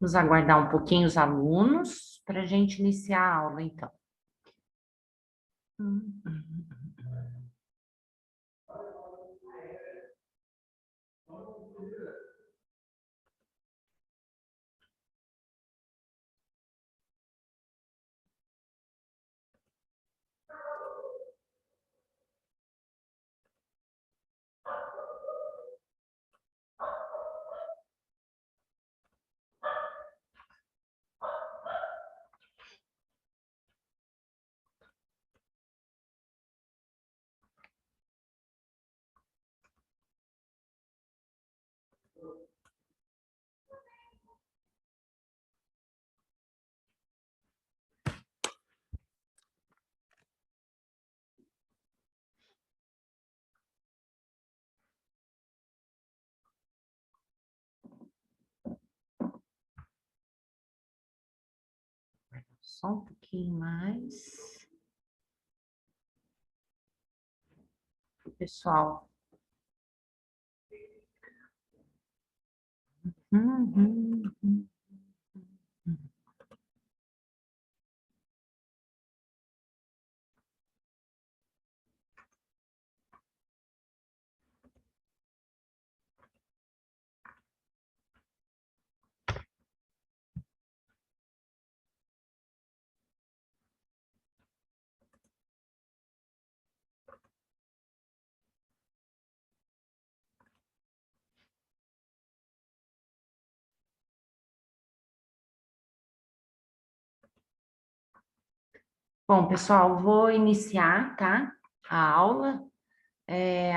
Vamos aguardar um pouquinho os alunos para a gente iniciar a aula, então. Só um pouquinho mais. Pessoal. Uhum. Bom, pessoal, vou iniciar, tá? A aula.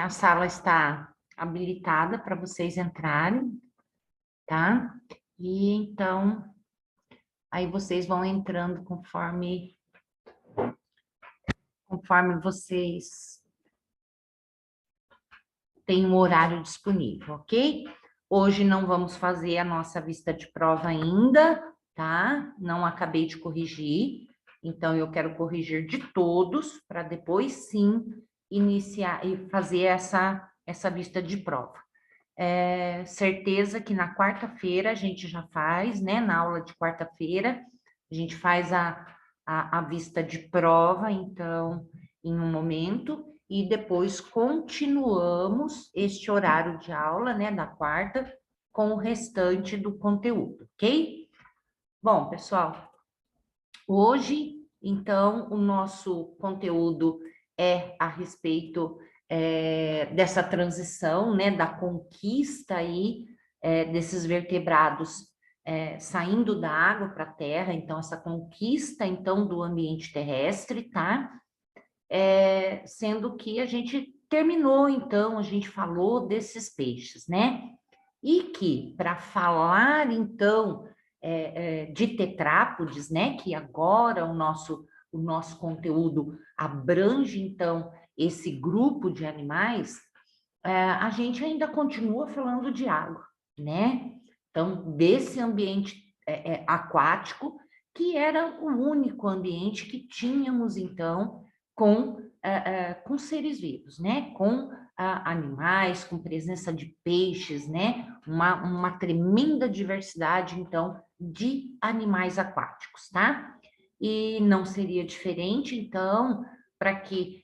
A sala está habilitada para vocês entrarem, tá? E então, aí vocês vão entrando conforme vocês têm um horário disponível, ok? Hoje não vamos fazer a nossa vista de prova ainda, tá? Não acabei de corrigir, então eu quero corrigir de todos para depois sim iniciar e fazer essa vista de prova. Certeza que na quarta-feira a gente já faz, né? Na aula de quarta-feira, a gente faz a vista de prova, então, em um momento, e depois continuamos este horário de aula, né, da quarta, com o restante do conteúdo, ok? Bom, pessoal, hoje, então, o nosso conteúdo é a respeito dessa transição, né, da conquista aí desses vertebrados saindo da água para a terra, então, essa conquista, então, do ambiente terrestre, tá? Sendo que a gente terminou, então, a gente falou desses peixes, né? E que, para falar, então, de tetrápodes, né? Que agora o nosso conteúdo abrange, então, esse grupo de animais, a gente ainda continua falando de água, né? Então, desse ambiente aquático, que era o único ambiente que tínhamos, então, com seres vivos, né? Com animais, com presença de peixes, né? Uma tremenda diversidade, então, de animais aquáticos, tá? E não seria diferente, então, para que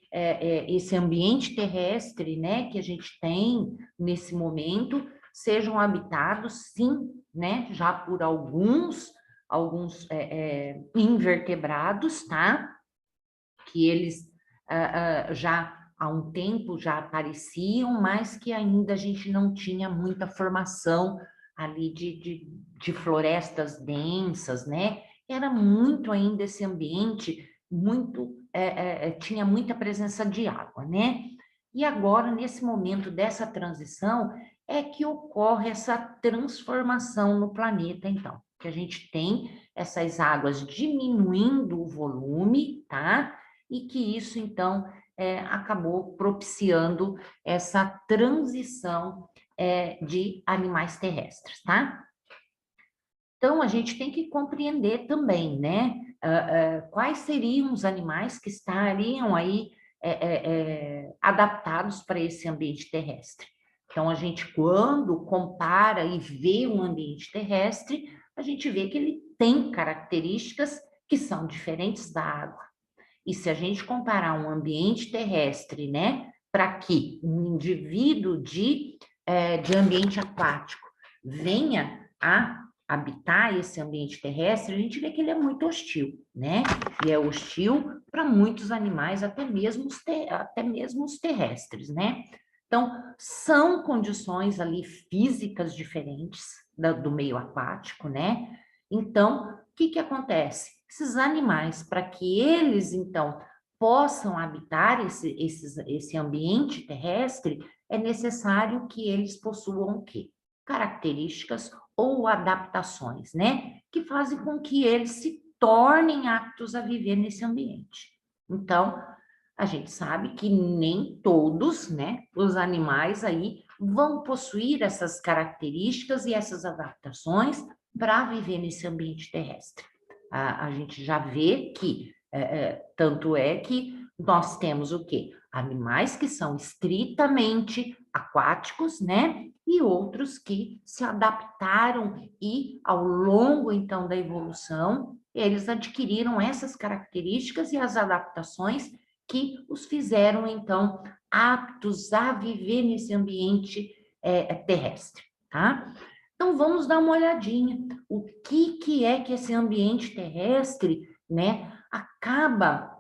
esse ambiente terrestre, né, que a gente tem nesse momento, sejam habitados, sim, né, já por alguns invertebrados, tá? Que eles já há um tempo já apareciam, mas que ainda a gente não tinha muita formação ali de florestas densas, né? Era muito ainda esse ambiente, tinha muita presença de água, né? E agora, nesse momento dessa transição, é que ocorre essa transformação no planeta, então, que a gente tem essas águas diminuindo o volume, tá? E que isso, então, acabou propiciando essa transição de animais terrestres, tá? Então, a gente tem que compreender também, né? Quais seriam os animais que estariam aí adaptados para esse ambiente terrestre. Então, a gente, quando compara e vê um ambiente terrestre, a gente vê que ele tem características que são diferentes da água. E se a gente comparar um ambiente terrestre, né, para que um indivíduo de ambiente aquático venha a habitar esse ambiente terrestre, a gente vê que ele é muito hostil, né? E é hostil para muitos animais, até mesmo os terrestres, né? Então, são condições ali físicas diferentes do meio aquático, né? Então, o que que acontece? Esses animais, para que eles, então, possam habitar esse ambiente terrestre, é necessário que eles possuam o quê? Características ou adaptações, né? Que fazem com que eles se tornem aptos a viver nesse ambiente. Então, a gente sabe que nem todos, né, os animais aí vão possuir essas características e essas adaptações para viver nesse ambiente terrestre. A gente já vê que, tanto é que nós temos o quê? Animais que são estritamente aquáticos, né? E outros que se adaptaram e, ao longo, então, da evolução, eles adquiriram essas características e as adaptações que os fizeram, então, aptos a viver nesse ambiente terrestre, tá? Então, vamos dar uma olhadinha. O que é que esse ambiente terrestre, né, acaba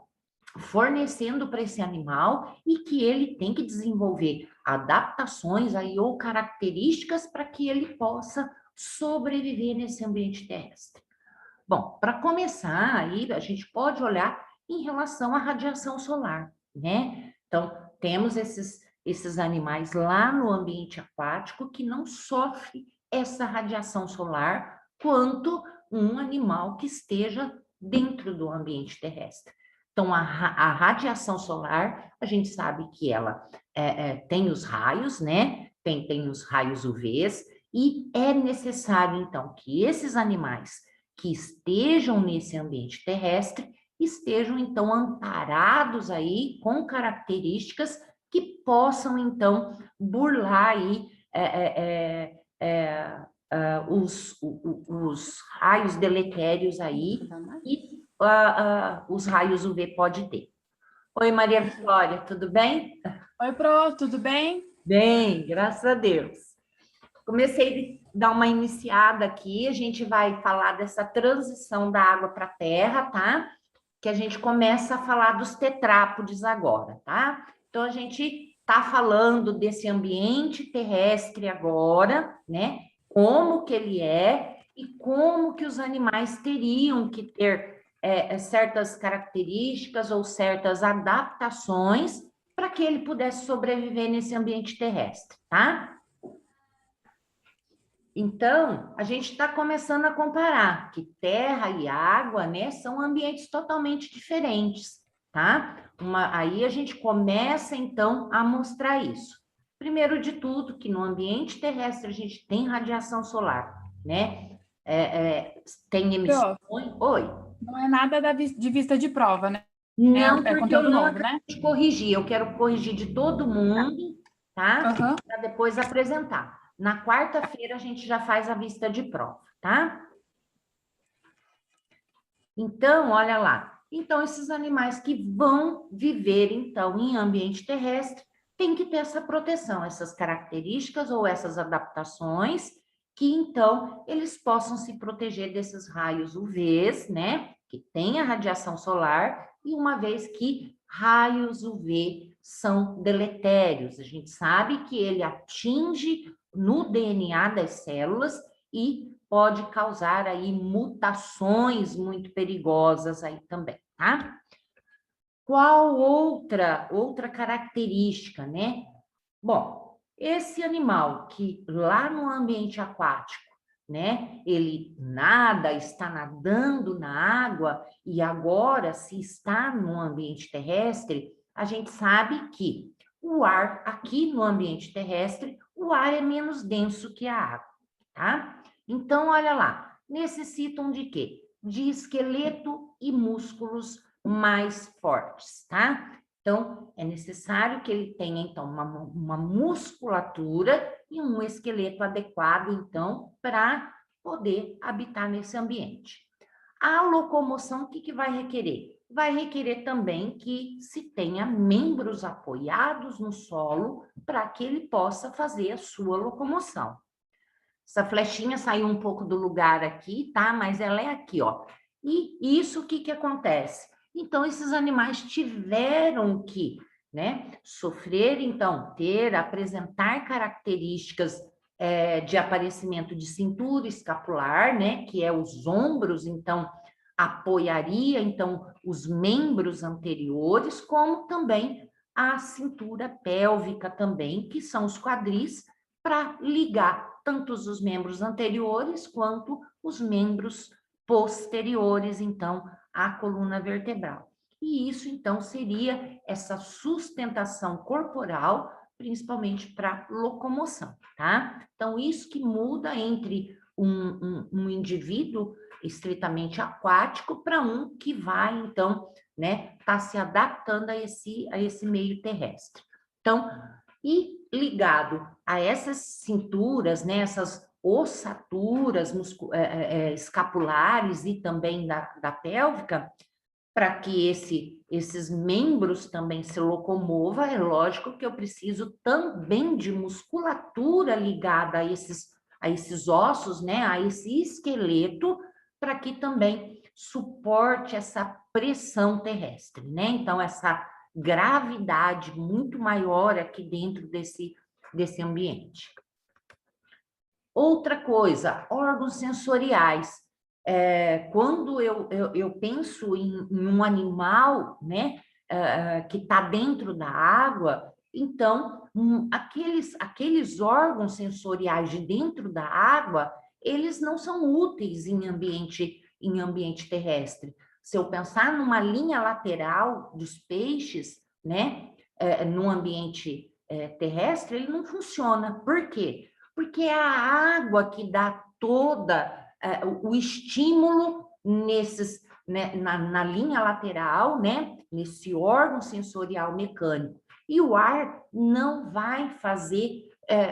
fornecendo para esse animal e que ele tem que desenvolver adaptações aí ou características para que ele possa sobreviver nesse ambiente terrestre. Bom, para começar aí, a gente pode olhar em relação à radiação solar, né? Então, temos esses animais lá no ambiente aquático que não sofre essa radiação solar quanto um animal que esteja dentro do ambiente terrestre. Então, a radiação solar, a gente sabe que ela tem os raios, né? Tem os raios UVs, e é necessário, então, que esses animais que estejam nesse ambiente terrestre estejam, então, amparados aí com características que possam, então, burlar aí os raios deletérios aí e os raios UV pode ter. Oi, Maria Vitória, tudo bem? Oi, Pro, tudo bem? Bem, graças a Deus. Comecei a dar uma iniciada aqui, a gente vai falar dessa transição da água para a terra, tá? Que a gente começa a falar dos tetrápodes agora, tá? Então, a gente está falando desse ambiente terrestre agora, né? Como que ele é e como que os animais teriam que ter certas características ou certas adaptações para que ele pudesse sobreviver nesse ambiente terrestre, tá? Então, a gente está começando a comparar que terra e água, né, são ambientes totalmente diferentes, tá? Aí a gente começa, então, a mostrar isso. Primeiro de tudo, que no ambiente terrestre a gente tem radiação solar, né? Tem emissões... Pro, Oi? não é nada de vista de prova, né? Não, É porque eu conteúdo não novo, acabei né? de corrigir. Eu quero corrigir de todo mundo, tá? Aham. Para depois apresentar. Na quarta-feira a gente já faz a vista de prova, tá? Então, olha lá. Então, esses animais que vão viver, então, em ambiente terrestre, têm que ter essa proteção, essas características ou essas adaptações, que, então, eles possam se proteger desses raios UVs, né? Que tem a radiação solar, e uma vez que raios UV são deletérios, a gente sabe que ele atinge no DNA das células e pode causar aí mutações muito perigosas aí também, tá? Qual outra característica, né? Bom, esse animal que lá no ambiente aquático, né, ele nada, está nadando na água e agora se está no ambiente terrestre, a gente sabe que o ar aqui no ambiente terrestre, o ar é menos denso que a água, tá? Então, olha lá, necessitam de quê? De esqueleto e músculos mais fortes, tá? Então, é necessário que ele tenha, então, uma musculatura e um esqueleto adequado, então, para poder habitar nesse ambiente. A locomoção, o que vai requerer? Vai requerer também que se tenha membros apoiados no solo para que ele possa fazer a sua locomoção. Essa flechinha saiu um pouco do lugar aqui, tá? Mas ela é aqui, ó. E isso, o que acontece? Então, esses animais tiveram que, né, sofrer, então, apresentar características de aparecimento de cintura escapular, né, que é os ombros, então, apoiaria, então, os membros anteriores, como também a cintura pélvica também, que são os quadris, para ligar tanto os membros anteriores quanto os membros posteriores, então, à coluna vertebral. E isso, então, seria essa sustentação corporal, principalmente para locomoção, tá? Então, isso que muda entre um indivíduo estritamente aquático para um que vai, então, né, tá se adaptando a esse meio terrestre. Então, e ligado a essas cinturas, né, essas ossaturas escapulares e também da pélvica, para que esses membros também se locomovam, é lógico que eu preciso também de musculatura ligada a esses ossos, né, a esse esqueleto, para que também suporte essa pressão terrestre, né? Então, essa gravidade muito maior aqui dentro desse ambiente. Outra coisa, órgãos sensoriais. Quando eu penso em um animal, né, que está dentro da água, então, aqueles órgãos sensoriais de dentro da água, eles não são úteis em ambiente terrestre. Se eu pensar numa linha lateral dos peixes, né, no ambiente terrestre, ele não funciona. Por quê? Porque é a água que dá toda o estímulo né, na linha lateral, né, nesse órgão sensorial mecânico. E o ar não vai fazer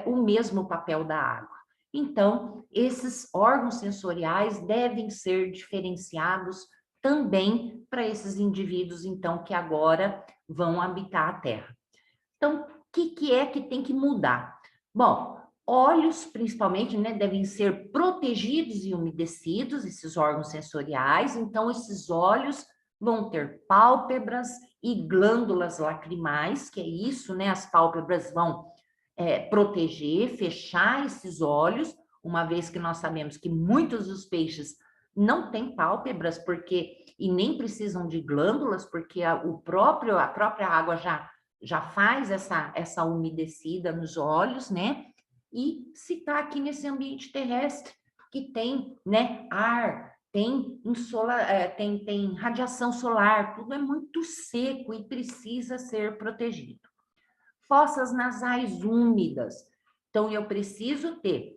o mesmo papel da água. Então, esses órgãos sensoriais devem ser diferenciados também para esses indivíduos, então, que agora vão habitar a Terra. Então, o que é que tem que mudar? Bom, olhos, principalmente, né, devem ser protegidos e umedecidos, esses órgãos sensoriais. Então, esses olhos vão ter pálpebras e glândulas lacrimais, que é isso, né? As pálpebras vão proteger, fechar esses olhos, uma vez que nós sabemos que muitos dos peixes não têm pálpebras, e nem precisam de glândulas, porque a própria água já faz essa umedecida nos olhos, né? E se está aqui nesse ambiente terrestre, que tem, né, ar, tem radiação solar, tudo é muito seco e precisa ser protegido. Fossas nasais úmidas. Então, eu preciso ter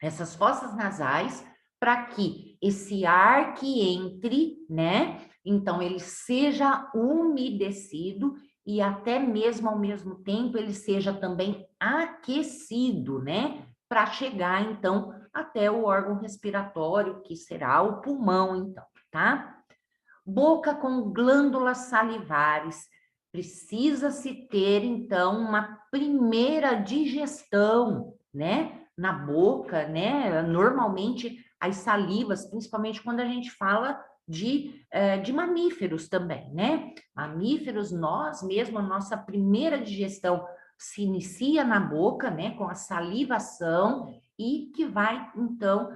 essas fossas nasais para que esse ar que entre, né? Então, ele seja umedecido e até mesmo ao mesmo tempo ele seja também aquecido, né? Para chegar, então, até o órgão respiratório, que será o pulmão, então, tá? Boca com glândulas salivares. Precisa-se ter, então, uma primeira digestão, né? Na boca, né? Normalmente, as salivas, principalmente quando a gente fala de mamíferos também, né? Mamíferos, nós mesmos, a nossa primeira digestão se inicia na boca, né? Com a salivação e que vai, então,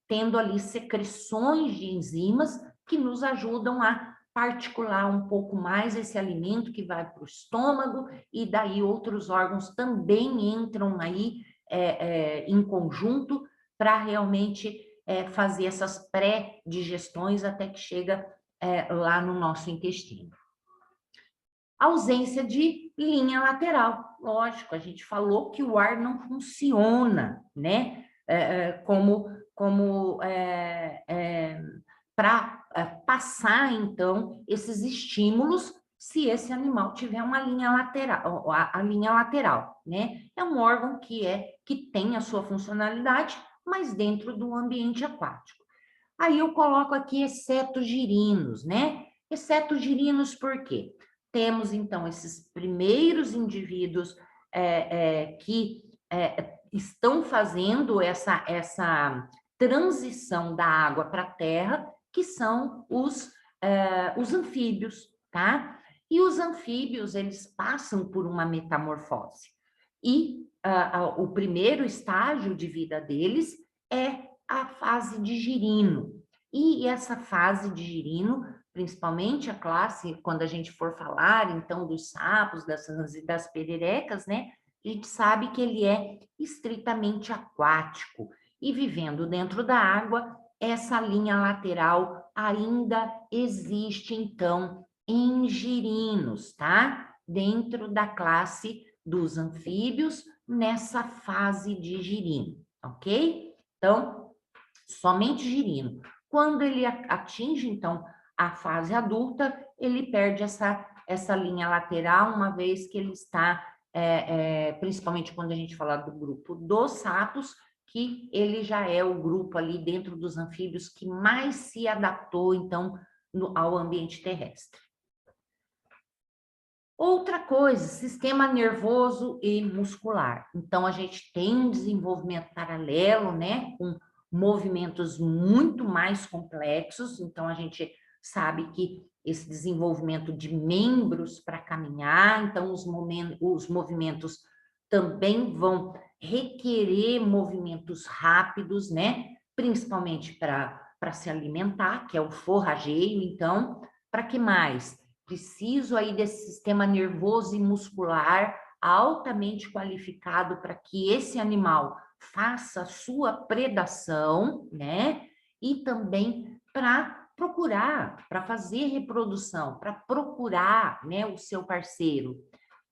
tendo ali secreções de enzimas que nos ajudam a particular um pouco mais esse alimento que vai para o estômago, e daí outros órgãos também entram aí em conjunto para realmente fazer essas pré-digestões até que chega lá no nosso intestino. Ausência de linha lateral. Lógico, a gente falou que o ar não funciona, né? Para passar, então, esses estímulos se esse animal tiver uma linha lateral, a linha lateral, né? É um órgão que tem a sua funcionalidade, mas dentro do ambiente aquático. Aí eu coloco aqui exceto girinos, né? Exceto girinos por quê? Temos, então, esses primeiros indivíduos que estão fazendo essa transição da água para a terra, que são os anfíbios, tá? E os anfíbios, eles passam por uma metamorfose. E o primeiro estágio de vida deles é a fase de girino. E essa fase de girino, principalmente a classe, quando a gente for falar, então, dos sapos, das rãs e das pererecas, né? A gente sabe que ele é estritamente aquático. E vivendo dentro da água, essa linha lateral ainda existe, então, em girinos, tá? Dentro da classe dos anfíbios, nessa fase de girino, ok? Então, somente girino. Quando ele atinge, então, a fase adulta, ele perde essa linha lateral, uma vez que ele está, principalmente quando a gente fala do grupo dos sapos, que ele já é o grupo ali dentro dos anfíbios que mais se adaptou, então, ao ambiente terrestre. Outra coisa, sistema nervoso e muscular. Então, a gente tem um desenvolvimento paralelo, né, com movimentos muito mais complexos. Então, a gente sabe que esse desenvolvimento de membros para caminhar, então, os movimentos também vão requerer movimentos rápidos, né, principalmente para se alimentar, que é o forrageio. Então, para que mais? Preciso aí desse sistema nervoso e muscular altamente qualificado para que esse animal faça a sua predação, né? E também para procurar, para fazer reprodução, para procurar, né, o seu parceiro.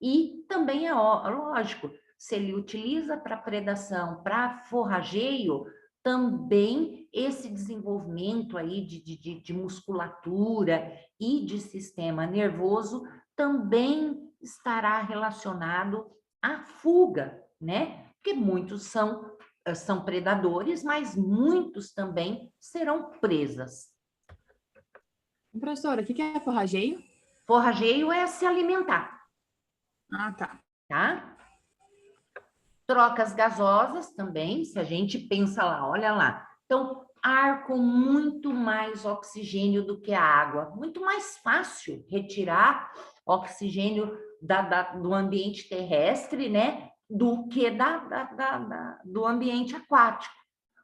E também é lógico, se ele utiliza para predação, para forrageio, também esse desenvolvimento aí de musculatura e de sistema nervoso também estará relacionado à fuga, né? Porque muitos são predadores, mas muitos também serão presas. Professora, o que é forrageio? Forrageio é se alimentar, Ah, tá. tá? Trocas gasosas também, se a gente pensa lá, olha lá. Então, ar com muito mais oxigênio do que a água. Muito mais fácil retirar oxigênio do ambiente terrestre, né? Do que do ambiente aquático.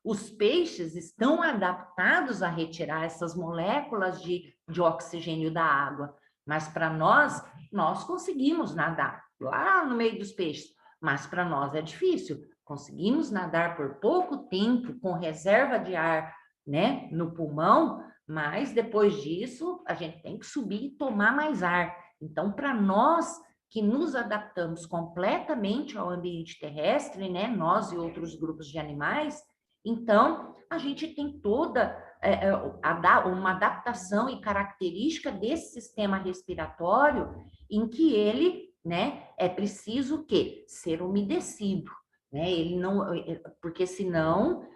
Os peixes estão adaptados a retirar essas moléculas de oxigênio da água. Mas para nós conseguimos nadar lá no meio dos peixes. Mas para nós é difícil. Conseguimos nadar por pouco tempo com reserva de ar, né, no pulmão, mas depois disso a gente tem que subir e tomar mais ar. Então, para nós que nos adaptamos completamente ao ambiente terrestre, né, nós e outros grupos de animais, então a gente tem toda uma adaptação e característica desse sistema respiratório em que ele, né, é preciso o quê? Ser umedecido, né? Ele não, porque senão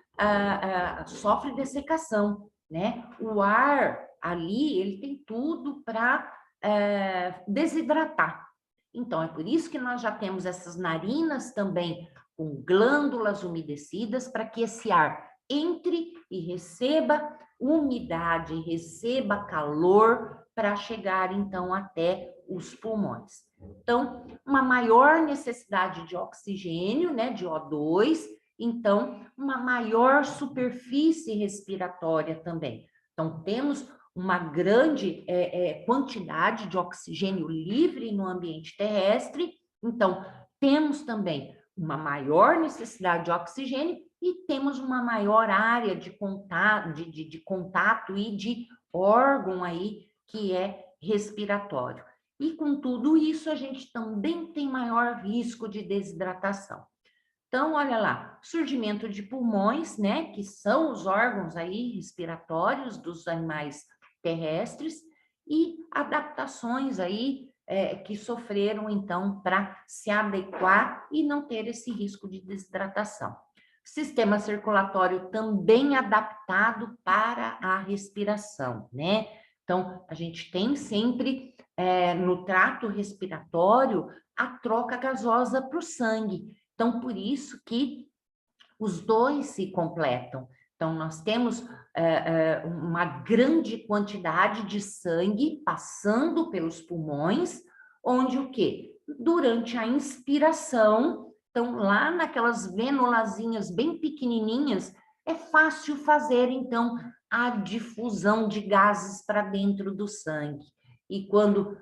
sofre dessecação, né? O ar ali, ele tem tudo para desidratar. Então, é por isso que nós já temos essas narinas também com glândulas umedecidas para que esse ar entre e receba umidade, receba calor para chegar então até os pulmões. Então, uma maior necessidade de oxigênio, né, de O2, então uma maior superfície respiratória também. Então, temos uma grande quantidade de oxigênio livre no ambiente terrestre, então temos também uma maior necessidade de oxigênio e temos uma maior área de contato e de órgão aí que é respiratório. E com tudo isso, a gente também tem maior risco de desidratação. Então, olha lá, surgimento de pulmões, né, que são os órgãos aí respiratórios dos animais terrestres, e adaptações aí que sofreram, então, para se adequar e não ter esse risco de desidratação. Sistema circulatório também adaptado para a respiração, né? Então, a gente tem sempre no trato respiratório a troca gasosa para o sangue. Então, por isso que os dois se completam. Então, nós temos uma grande quantidade de sangue passando pelos pulmões, onde o quê? Durante a inspiração, então, lá naquelas venulazinhas bem pequenininhas, é fácil fazer, então, a difusão de gases para dentro do sangue. E quando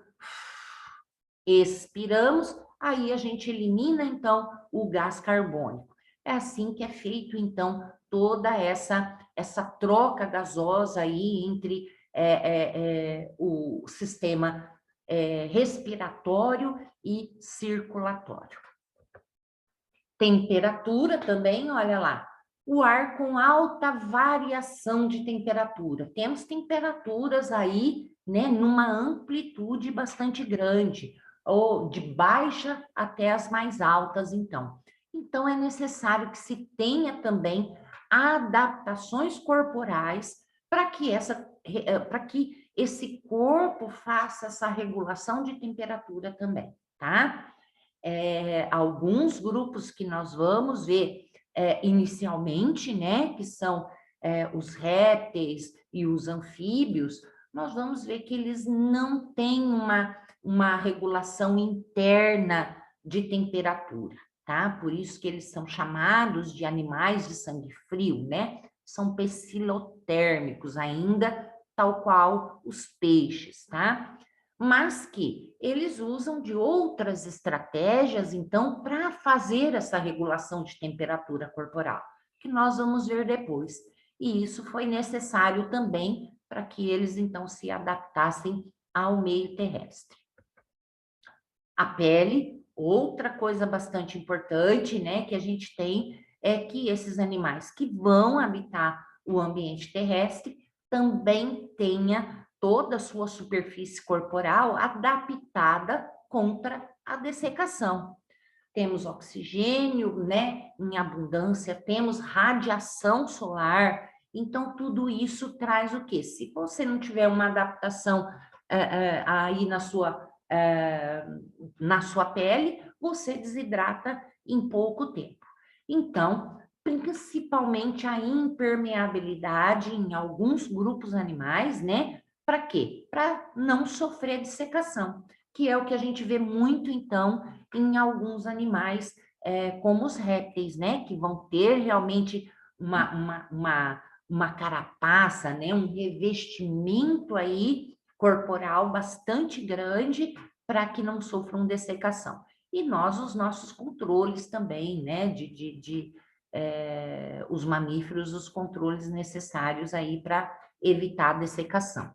expiramos, aí a gente elimina, então, o gás carbônico. É assim que é feito, então, toda essa troca gasosa aí entre o sistema respiratório e circulatório. Temperatura também, olha lá. O ar com alta variação de temperatura. Temos temperaturas aí, né, numa amplitude bastante grande, ou de baixa até as mais altas, então. Então, é necessário que se tenha também adaptações corporais para que esse corpo faça essa regulação de temperatura também, tá? Alguns grupos que nós vamos ver inicialmente, né, que são os répteis e os anfíbios, nós vamos ver que eles não têm uma regulação interna de temperatura, tá? Por isso que eles são chamados de animais de sangue frio, né? São pecilotérmicos ainda, tal qual os peixes, tá? Mas que eles usam de outras estratégias, então, para fazer essa regulação de temperatura corporal, que nós vamos ver depois. E isso foi necessário também para que eles, então, se adaptassem ao meio terrestre. A pele, outra coisa bastante importante, né, que a gente tem, é que esses animais que vão habitar o ambiente terrestre também tenha toda a sua superfície corporal adaptada contra a dessecação. Temos oxigênio, né, em abundância, temos radiação solar, então tudo isso traz o quê? Se você não tiver uma adaptação aí na sua pele, você desidrata em pouco tempo. Então, principalmente a impermeabilidade em alguns grupos animais, né? Para quê? Para não sofrer dessecação, que é o que a gente vê muito, então, em alguns animais, como os répteis, né? Que vão ter realmente uma carapaça, né? Um revestimento aí corporal bastante grande para que não sofram dessecação. E nós, os nossos controles também, né? Os mamíferos, os controles necessários aí para evitar a dessecação.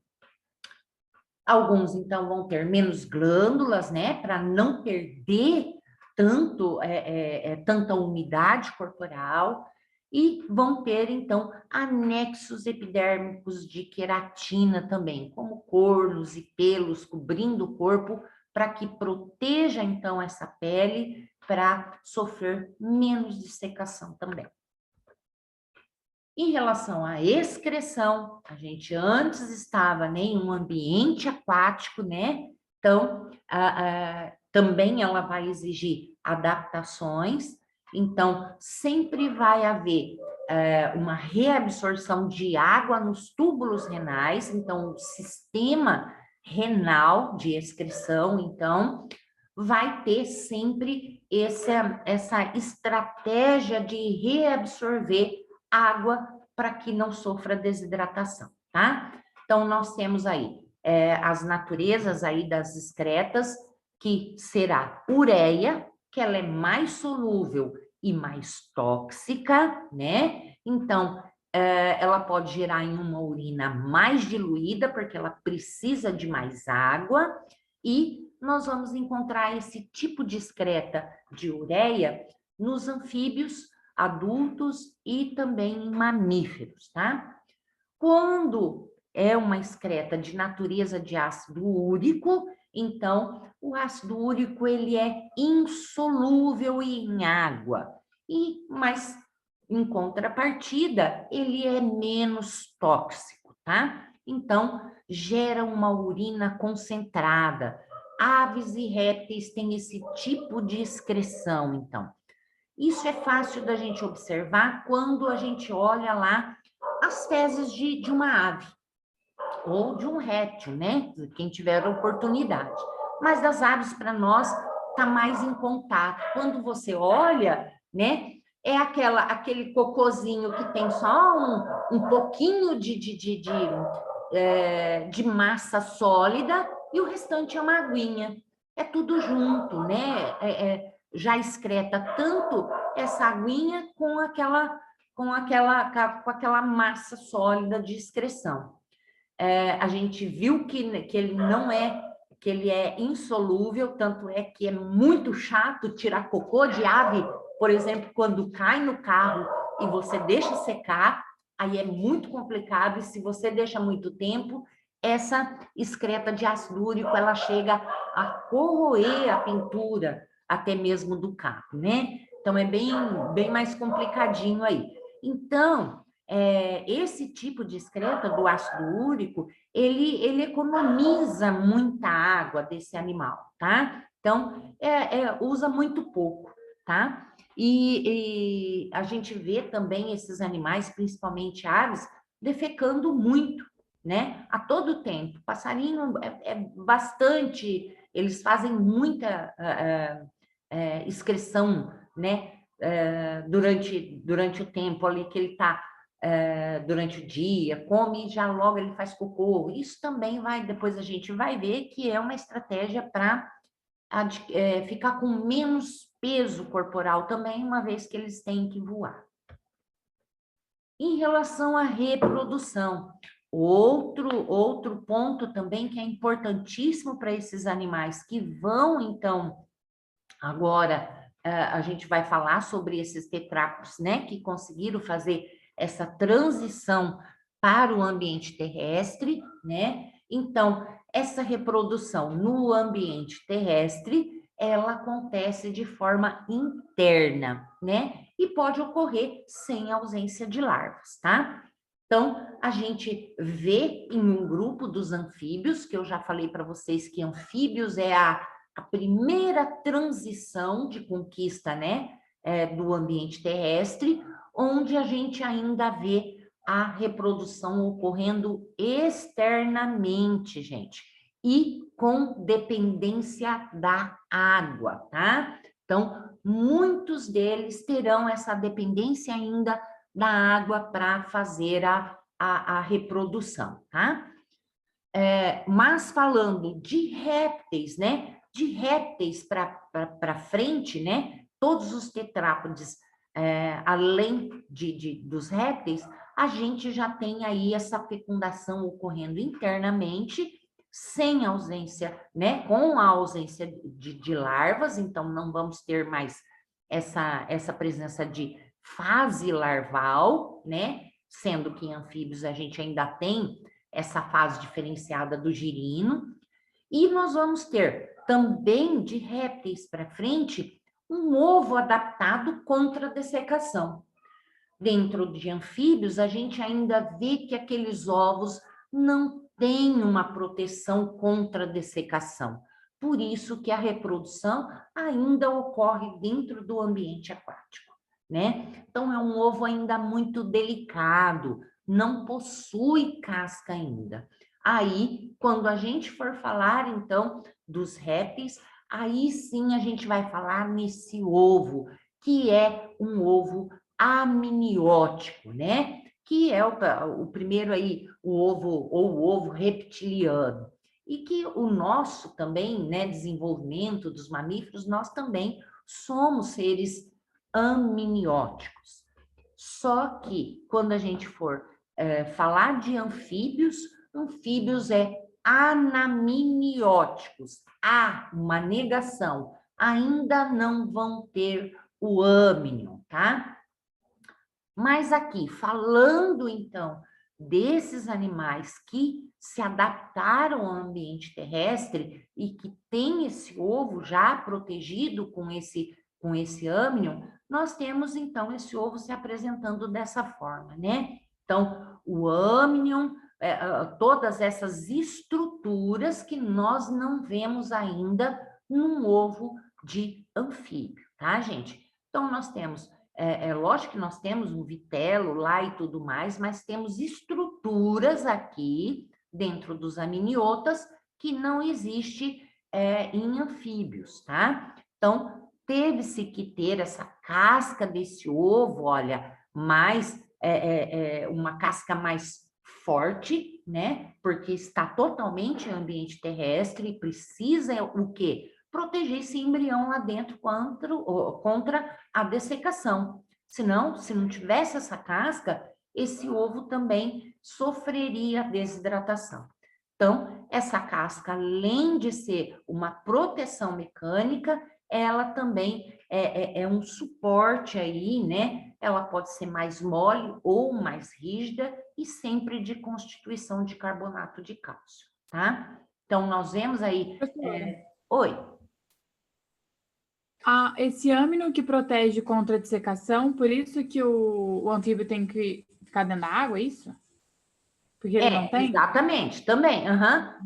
Alguns, então, vão ter menos glândulas, né? Para não perder tanta umidade corporal. E vão ter, então, anexos epidérmicos de queratina também, como cornos e pelos cobrindo o corpo, para que proteja, então, essa pele para sofrer menos dessecação também. Em relação à excreção, a gente antes estava em um ambiente aquático, né? Então, também ela vai exigir adaptações. Então, sempre vai haver uma reabsorção de água nos túbulos renais. Então, o sistema renal de excreção, então, vai ter sempre essa estratégia de reabsorver água para que não sofra desidratação, tá? Então, nós temos aí as naturezas aí das excretas, que será ureia, que ela é mais solúvel e mais tóxica, né? Então, ela pode gerar em uma urina mais diluída, porque ela precisa de mais água, e nós vamos encontrar esse tipo de excreta de ureia nos anfíbios adultos e também em mamíferos, tá? Quando é uma excreta de natureza de ácido úrico, então o ácido úrico ele é insolúvel em água, mas Em contrapartida, ele é menos tóxico, tá? Então, gera uma urina concentrada. Aves e répteis têm esse tipo de excreção, então. Isso é fácil da gente observar quando a gente olha lá as fezes de uma ave ou de um réptil, né? Quem tiver a oportunidade. Mas das aves, para nós, está mais em contato. Quando você olha, né? É aquele cocôzinho que tem só um pouquinho de massa sólida e o restante é uma aguinha. É tudo junto, né? Já excreta tanto essa aguinha com aquela massa sólida de excreção. A gente viu que ele não é, que ele é insolúvel, tanto é que é muito chato tirar cocô de ave, por exemplo, quando cai no carro e você deixa secar, aí é muito complicado, e se você deixa muito tempo, essa excreta de ácido úrico, ela chega a corroer a pintura, até mesmo do carro, né? Então, é bem mais complicadinho aí. Então, esse tipo de excreta do ácido úrico, ele economiza muita água desse animal, tá? Então, usa muito pouco, tá? E a gente vê também esses animais, principalmente aves, defecando muito, né? A todo tempo. Passarinho é bastante, eles fazem muita excreção, né? Durante o tempo ali que ele está durante o dia, come e já logo ele faz cocô. Isso também vai, depois a gente vai ver que é uma estratégia para ficar com menos peso corporal também, uma vez que eles têm que voar. Em relação à reprodução, outro ponto também que é importantíssimo para esses animais que vão, então, agora a gente vai falar sobre esses tetrápodes, né, que conseguiram fazer essa transição para o ambiente terrestre, né? Então, essa reprodução no ambiente terrestre, ela acontece de forma interna, né? E pode ocorrer sem ausência de larvas, tá? Então, a gente vê em um grupo dos anfíbios, que eu já falei para vocês que anfíbios é a primeira transição de conquista, né, do ambiente terrestre, onde a gente ainda vê a reprodução ocorrendo externamente, gente, e com dependência da água, tá? Então, muitos deles terão essa dependência ainda da água para fazer a reprodução, tá? Mas falando de répteis, né? De répteis para frente, né? Todos os tetrápodes, além dos répteis, a gente já tem aí essa fecundação ocorrendo internamente, sem ausência, né? Com a ausência de larvas, então não vamos ter mais essa presença de fase larval, né? Sendo que em anfíbios a gente ainda tem essa fase diferenciada do girino, e nós vamos ter também de répteis para frente um ovo adaptado contra a dessecação. Dentro de anfíbios, a gente ainda vê que aqueles ovos não têm uma proteção contra a dessecação. Por isso que a reprodução ainda ocorre dentro do ambiente aquático, né? Então, é um ovo ainda muito delicado, não possui casca ainda. Aí, quando a gente for falar, então, dos répteis, aí sim a gente vai falar nesse ovo, que é um ovo amniótico, né? Que é o primeiro aí, o ovo ou o ovo reptiliano. E que o nosso também, né, desenvolvimento dos mamíferos, nós também somos seres amnióticos. Só que quando a gente for falar de anfíbios, anfíbios é anamnióticos. Há uma negação, ainda não vão ter o âmnio, tá? Mas aqui, falando então desses animais que se adaptaram ao ambiente terrestre e que tem esse ovo já protegido com esse âmnion, nós temos, então, esse ovo se apresentando dessa forma, né? Então, o âmnion, todas essas estruturas que nós não vemos ainda num ovo de anfíbio, tá, gente? Então, nós temos, lógico que nós temos um vitelo lá e tudo mais, mas temos estruturas aqui dentro dos aminiotas que não existe em anfíbios, tá? Então, teve-se que ter essa casca desse ovo, olha, mais uma casca mais forte, né? Porque está totalmente em ambiente terrestre e precisa o quê? Proteger esse embrião lá dentro contra a dessecação. Senão, se não tivesse essa casca, esse ovo também sofreria desidratação. Então, essa casca, além de ser uma proteção mecânica, ela também é um suporte aí, né? Ela pode ser mais mole ou mais rígida e sempre de constituição de carbonato de cálcio, tá? Então, nós vemos aí... Oi. Esse âmino que protege contra a dessecação, por isso que o anfíbio tem que ficar dentro da água, é isso? Porque ele não tem? Exatamente, também.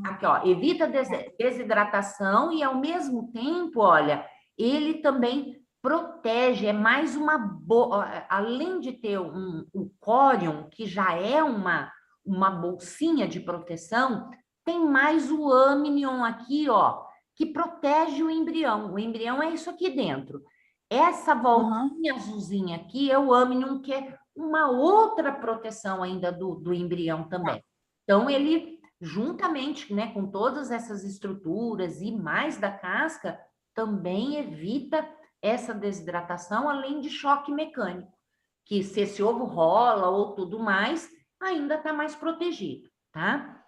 Aqui, ó, evita desidratação e, ao mesmo tempo, olha, ele também protege, é mais uma boa, além de ter o córion, que já é uma bolsinha de proteção, tem mais o amnion aqui, ó, que protege o embrião. O embrião é isso aqui dentro. Essa voltinha azulzinha aqui é o amnion, que é uma outra proteção ainda do embrião também. Então, ele, juntamente, né, com todas essas estruturas e mais da casca, também evita essa desidratação, além de choque mecânico, que se esse ovo rola ou tudo mais, ainda está mais protegido, tá?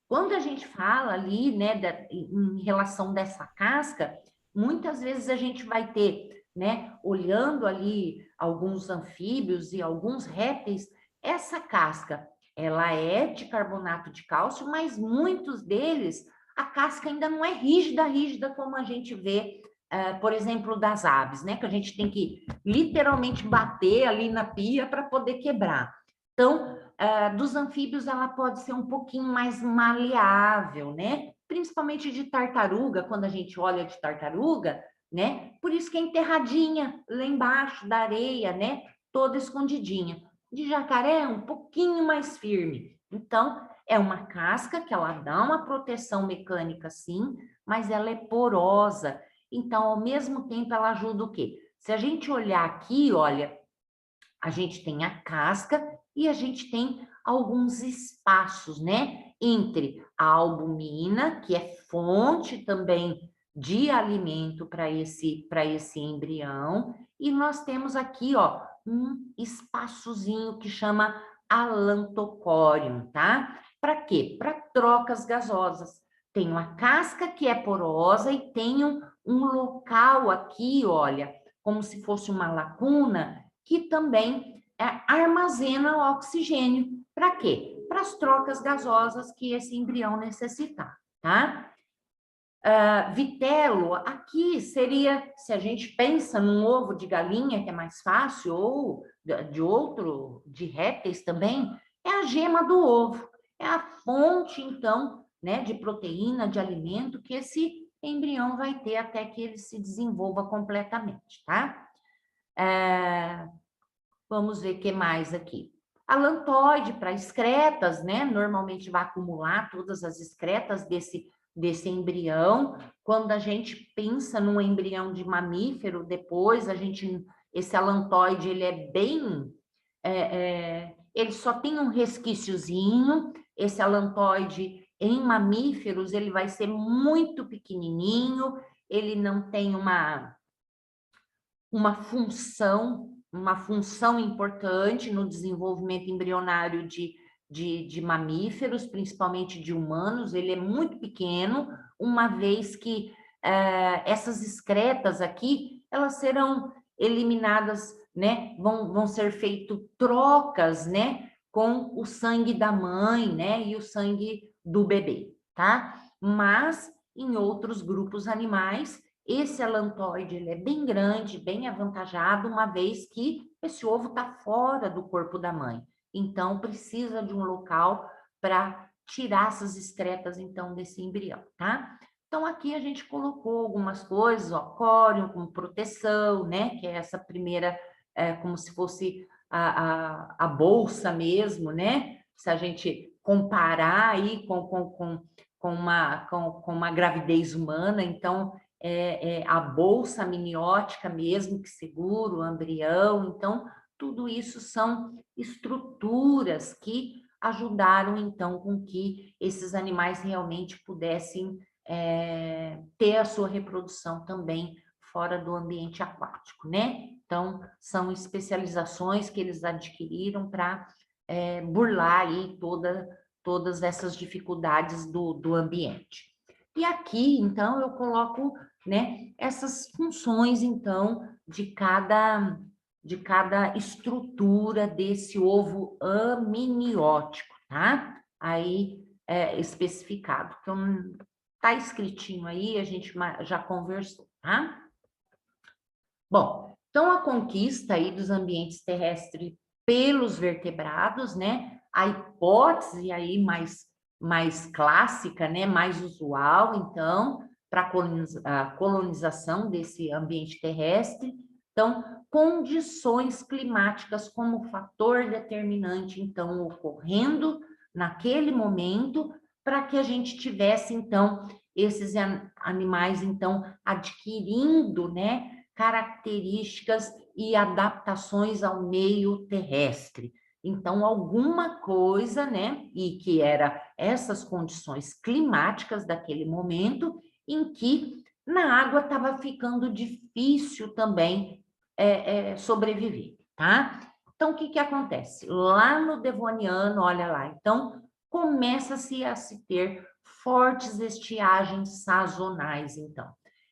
Quando a gente fala ali, né, em relação dessa casca, muitas vezes a gente vai ter, né, olhando ali alguns anfíbios e alguns répteis, essa casca, ela é de carbonato de cálcio, mas muitos deles, a casca ainda não é rígida, rígida como a gente vê, por exemplo, das aves, né, que a gente tem que literalmente bater ali na pia para poder quebrar. Então, dos anfíbios, ela pode ser um pouquinho mais maleável, né? Principalmente de tartaruga, quando a gente olha de tartaruga, né? Por isso que é enterradinha lá embaixo da areia, né? Toda escondidinha. De jacaré é um pouquinho mais firme. Então, é uma casca que ela dá uma proteção mecânica, sim, mas ela é porosa. Então, ao mesmo tempo, ela ajuda o quê? Se a gente olhar aqui, olha, a gente tem a casca e a gente tem alguns espaços, né? Entre a albumina, que é fonte também de alimento para esse embrião, e nós temos aqui, ó, um espaçozinho que chama alantocórium, tá? Para quê? Para trocas gasosas. Tem uma casca que é porosa e tem um local aqui, olha, como se fosse uma lacuna, que também armazena o oxigênio. Para quê? Para as trocas gasosas que esse embrião necessitar, tá? Vitelo, aqui seria, se a gente pensa num ovo de galinha, que é mais fácil, ou de répteis também, é a gema do ovo. É a fonte, então, né, de proteína, de alimento que esse embrião vai ter até que ele se desenvolva completamente, tá? Vamos ver o que mais aqui. Alantoide para excretas, né? Normalmente vai acumular todas as excretas desse embrião. Quando a gente pensa num embrião de mamífero, depois esse alantoide, ele é bem... ele só tem um resquíciozinho. Esse alantoide em mamíferos, ele vai ser muito pequenininho, ele não tem uma função importante no desenvolvimento embrionário de mamíferos, principalmente de humanos. Ele é muito pequeno, uma vez que essas excretas aqui, elas serão eliminadas, né? Vão ser feitas trocas, né? Com o sangue da mãe, né? E o sangue do bebê, tá? Mas em outros grupos animais, esse alantoide ele é bem grande, bem avantajado, uma vez que esse ovo está fora do corpo da mãe. Então, precisa de um local para tirar essas excretas, então, desse embrião, tá? Então, aqui a gente colocou algumas coisas, ó, córium como proteção, né? Que é essa primeira, como se fosse a bolsa mesmo, né? Se a gente comparar aí com uma gravidez humana, então, a bolsa amniótica mesmo, que segura o embrião. Então, tudo isso são estruturas que ajudaram, então, com que esses animais realmente pudessem ter a sua reprodução também fora do ambiente aquático, né? Então, são especializações que eles adquiriram para burlar aí todas essas dificuldades do ambiente. E aqui, então, eu coloco, né, essas funções, então, de cada estrutura desse ovo amniótico, tá? Aí, especificado. Então, tá escritinho aí, a gente já conversou, tá? Bom, então a conquista aí dos ambientes terrestres pelos vertebrados, né? A hipótese aí mais clássica, né? Mais usual, então, para a colonização desse ambiente terrestre. Então, condições climáticas como fator determinante, então, ocorrendo naquele momento, para que a gente tivesse, então, esses animais, então, adquirindo, né? Características e adaptações ao meio terrestre. Então, alguma coisa, né? E que era essas condições climáticas daquele momento, em que na água estava ficando difícil também sobreviver, tá? Então, o que acontece? Lá no Devoniano, olha lá, então, começa-se a se ter fortes estiagens sazonais, então,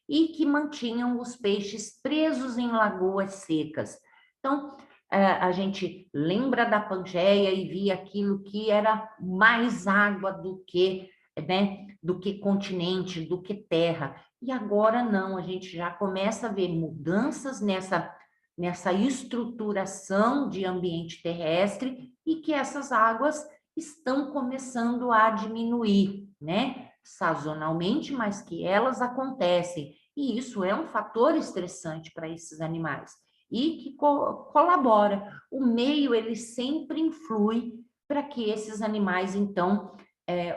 e que mantinham os peixes presos em lagoas secas. Então, a gente lembra da Pangeia e via aquilo que era mais água do que, né, do que continente, do que terra. E agora não, a gente já começa a ver mudanças nessa estruturação de ambiente terrestre e que essas águas estão começando a diminuir, né? Sazonalmente, mas que elas acontecem. E isso é um fator estressante para esses animais e que colabora. O meio, ele sempre influi para que esses animais, então,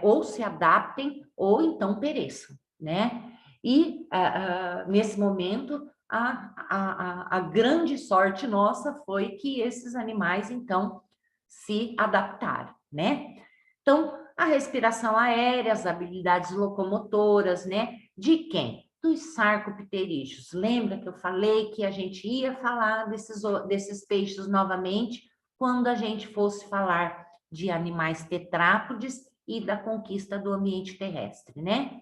ou se adaptem ou então pereçam, né? E, nesse momento, a grande sorte nossa foi que esses animais, então, se adaptaram, né? Então, a respiração aérea, as habilidades locomotoras, né? De quem? Dos sarcopterídeos. Lembra que eu falei que a gente ia falar desses peixes novamente quando a gente fosse falar de animais tetrápodes e da conquista do ambiente terrestre, né?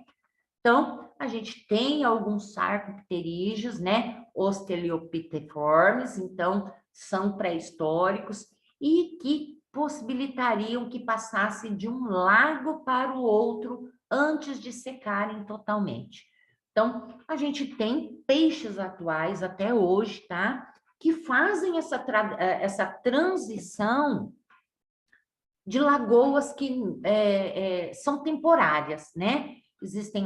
Então, a gente tem alguns sarcopterídeos, né? Osteliopiteformes, então, são pré-históricos e que possibilitariam que passasse de um lago para o outro antes de secarem totalmente. Então, a gente tem peixes atuais até hoje, tá? Que fazem essa transição de lagoas que são temporárias, né? Existem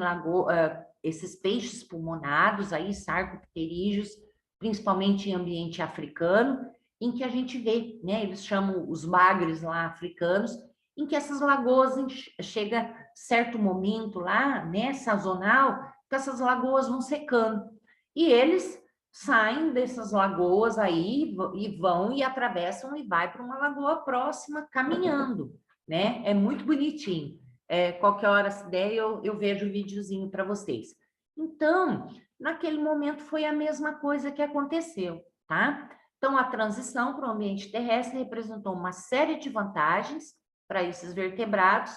esses peixes pulmonados aí, sarcopterídeos, principalmente em ambiente africano, em que a gente vê, né? Eles chamam os bagres lá africanos, em que essas lagoas chega certo momento lá, né, sazonal, que essas lagoas vão secando. E eles saem dessas lagoas aí e vão e atravessam e vai para uma lagoa próxima caminhando, né? É muito bonitinho. Qualquer hora se der, eu vejo o videozinho para vocês. Então, naquele momento foi a mesma coisa que aconteceu, tá? Então, a transição para o ambiente terrestre representou uma série de vantagens para esses vertebrados,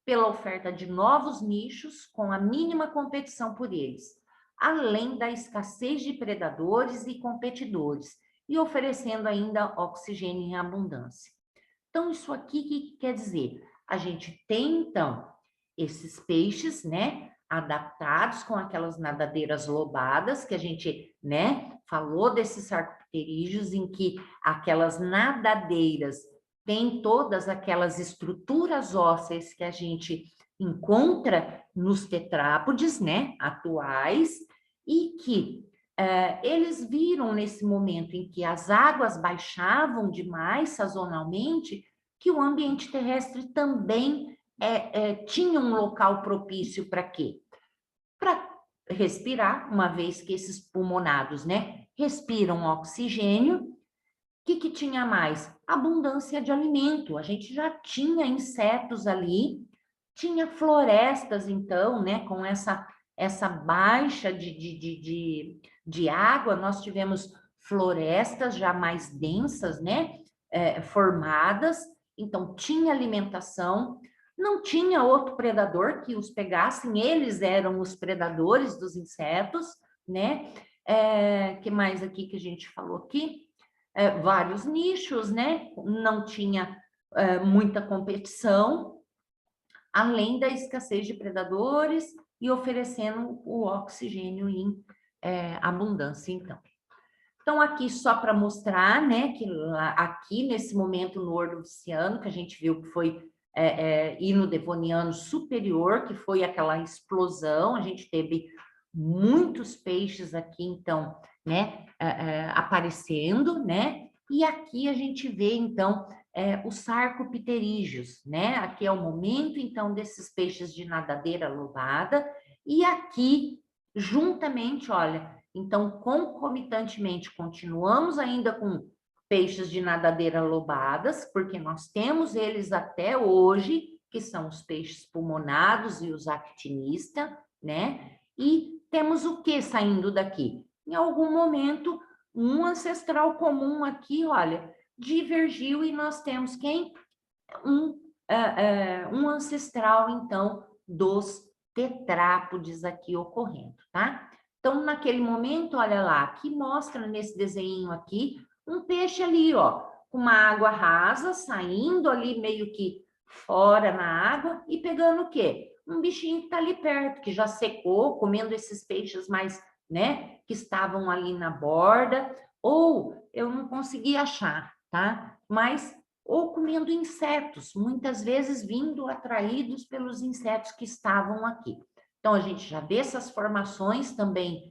pela oferta de novos nichos com a mínima competição por eles, além da escassez de predadores e competidores, e oferecendo ainda oxigênio em abundância. Então, isso aqui que quer dizer? A gente tem, então, esses peixes, né, adaptados com aquelas nadadeiras lobadas, que a gente, né, falou desses sarcopterídeos, em que aquelas nadadeiras têm todas aquelas estruturas ósseas que a gente encontra nos tetrápodes, né, atuais, e que eles viram nesse momento em que as águas baixavam demais sazonalmente, que o ambiente terrestre também tinha um local propício para quê? Para respirar, uma vez que esses pulmonados, né, respiram oxigênio. O que tinha mais? Abundância de alimento. A gente já tinha insetos ali, tinha florestas, então, né, com essa baixa de água, nós tivemos florestas já mais densas, né, formadas, então tinha alimentação, não tinha outro predador que os pegassem, eles eram os predadores dos insetos, né? Que mais aqui que a gente falou aqui? Vários nichos, né? Não tinha muita competição, além da escassez de predadores e oferecendo o oxigênio em abundância, então. Então, aqui só para mostrar, né, que aqui nesse momento no Ordoviciano, que a gente viu que foi e no Devoniano superior, que foi aquela explosão, a gente teve muitos peixes aqui, então, né, aparecendo, né, e aqui a gente vê, então, os sarcopterídeos, né, aqui é o momento, então, desses peixes de nadadeira lobada, e aqui, juntamente, olha, então, concomitantemente, continuamos ainda com peixes de nadadeira lobadas, porque nós temos eles até hoje, que são os peixes pulmonados e os actinistas, né? E temos o que saindo daqui? Em algum momento, um ancestral comum aqui, olha, divergiu e nós temos quem? Um ancestral, então, dos tetrápodes aqui ocorrendo, tá? Então, naquele momento, olha lá, que mostra nesse desenho aqui, um peixe ali, ó, com uma água rasa, saindo ali meio que fora na água e pegando o quê? Um bichinho que tá ali perto, que já secou, comendo esses peixes mais, né, que estavam ali na borda, ou eu não consegui achar, tá? Mas, ou comendo insetos, muitas vezes vindo atraídos pelos insetos que estavam aqui. Então, a gente já vê essas formações também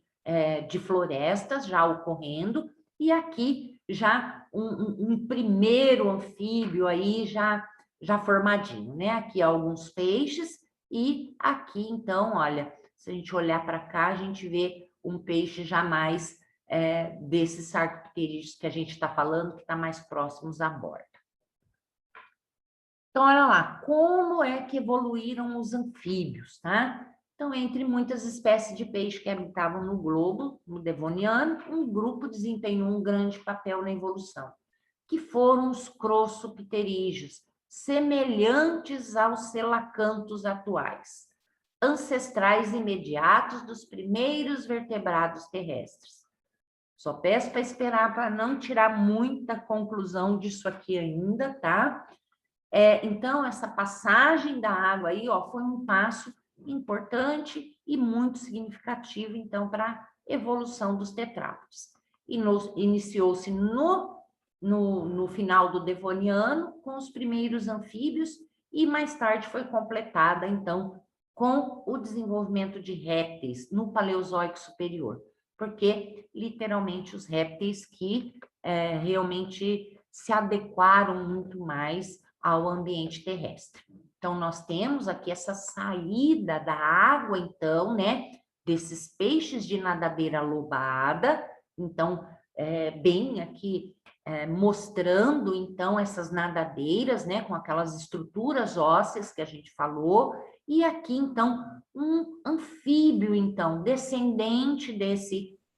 de florestas já ocorrendo, e aqui já um primeiro anfíbio aí já formadinho, né? Aqui alguns peixes, e aqui, então, olha, se a gente olhar para cá, a gente vê um peixe já mais desses sarcopterídeos que a gente está falando, que está mais próximos à borda. Então, olha lá, como é que evoluíram os anfíbios, tá? Então, entre muitas espécies de peixe que habitavam no globo, no Devoniano, um grupo desempenhou um grande papel na evolução, que foram os crossopterídeos, semelhantes aos selacantos atuais, ancestrais imediatos dos primeiros vertebrados terrestres. Só peço para esperar para não tirar muita conclusão disso aqui ainda, tá? Então, essa passagem da água aí, ó, foi um passo importante e muito significativo, então, para a evolução dos tetrápodes. E iniciou-se no final do Devoniano, com os primeiros anfíbios, e mais tarde foi completada, então, com o desenvolvimento de répteis no Paleozoico superior, porque, literalmente, os répteis que realmente se adequaram muito mais ao ambiente terrestre. Então, nós temos aqui essa saída da água, então, né, desses peixes de nadadeira lobada, então, bem aqui mostrando, então, essas nadadeiras, né, com aquelas estruturas ósseas que a gente falou, e aqui, então, um anfíbio, então, descendente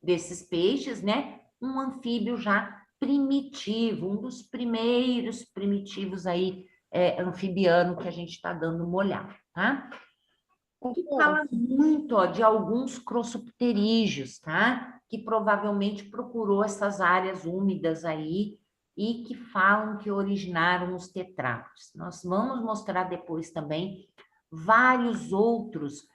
desses peixes, né, um anfíbio já primitivo, um dos primeiros primitivos aí anfibiano que a gente está dando uma olhada, tá? Que fala muito, ó, de alguns crossopterídeos, tá? Que provavelmente procurou essas áreas úmidas aí e que falam que originaram os tetrápodes. Nós vamos mostrar depois também vários outros